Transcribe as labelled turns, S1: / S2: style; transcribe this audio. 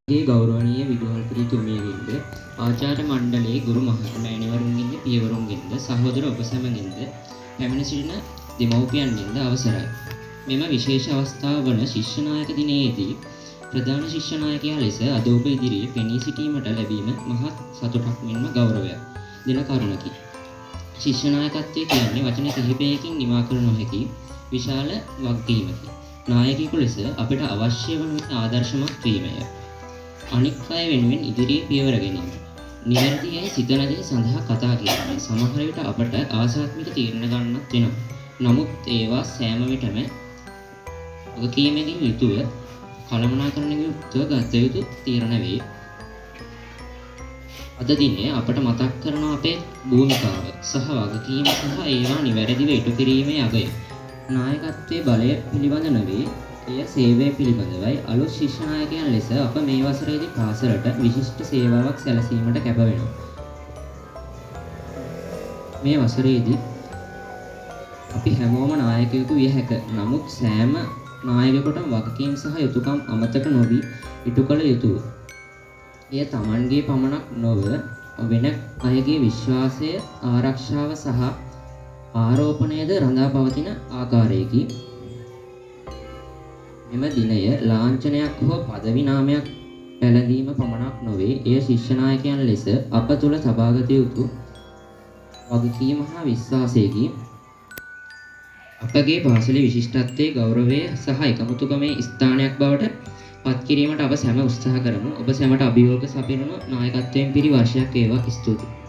S1: ගේ ගෞරවනීය විදුහල්පතිතුමියගින්ද ආචාර්ය මණ්ඩලයේ ගුරු මෑණිවරුන්ගෙන්ද පියවරුන්ගෙන්ද සහෝදර ඔබ සැමගෙන්ද පැමිණ සිටින දෙමව්පියන්ගෙන්ද අවසරයි. මෙම විශේෂ අවස්ථාව වන ශිෂ්‍ය නායක දිනයේදී ප්‍රධාන ශිෂ්‍ය නායකයා ලෙස අද ඔබ ඉදිරියේ පෙනී සිටීමට ලැබීම මහත් සතුටක් මෙන්ම ගෞරවයක් දෙන කරුණකි. ශිෂ්‍ය නායකත්වය කියන්නේ වචන කිහිපයකින් නිමා කර නොහැකි විශාල වගකීමකි. නායකයෙකු ලෙස අපට අවශ්‍ය වන ආදර්ශමත් වීමය. අනික් අය වෙනුවෙන් ඉදිරියේ පියවර ගැනීම. නිවැරදි යයි සිතන දේ සඳහා කතා කිරීම. සමහර විට අපට ආසාත්මික තීරණ ගන්නත් වෙනවා. නමුත් ඒවා සෑම විටම වගකීමකින් යුතුව කළමනාකරණයෙන් යුක්තව ගත යුතු තීරණ වේ. අද දිනේ අපට මතක් කරන අපේ භූමිකාව සහ වගකීම සහ ඒවා නිවැරදිව ඉටු කිරීමේ අගය. නායකත්වයේ බලය පිළිබඳ නොවේ, එය සේවය පිළිබඳවයි. අලුත් ශිෂ්‍ය නායකයන් ලෙස අප මේ වසරේදී පාසලට විශිෂ්ට සේවාවක් සැලසීමට කැප වෙනවා. මේ වසරේදී අපි හැමෝම නායකයෙකු විය හැක. නමුත් සෑම නායකයෙකුටම වගකීම් සහ යුතුකම් අමතක නොවි ඉටු කළ යුතුය. එය Tamanගේ පමණක් නොව වෙන අයගේ විශ්වාසය, ආරක්ෂාව සහ ආරෝපණයද රඳා පවතින ආකාරයකි. මෙම දිනය ලාංඡනයක් හෝ පදවි නාමයක් පැළඳීම පමණක් නොවේ, එය ශිෂ්‍ය නායකයන් ලෙස අප තුළ සබාගත යුතු වගකීම හා විශ්වාසයකි. අපගේ පාසලේ විශිෂ්ටත්වයේ ගෞරවය සහ එකමුතුකමේ ස්ථානයක් බවට පත් කිරීමට අප සැම උත්සාහ කරමු. ඔබ සැමට අභියෝග සපිරන නායකත්වයෙන් පිරි වර්ෂයක් වේවා. ස්තුතියි.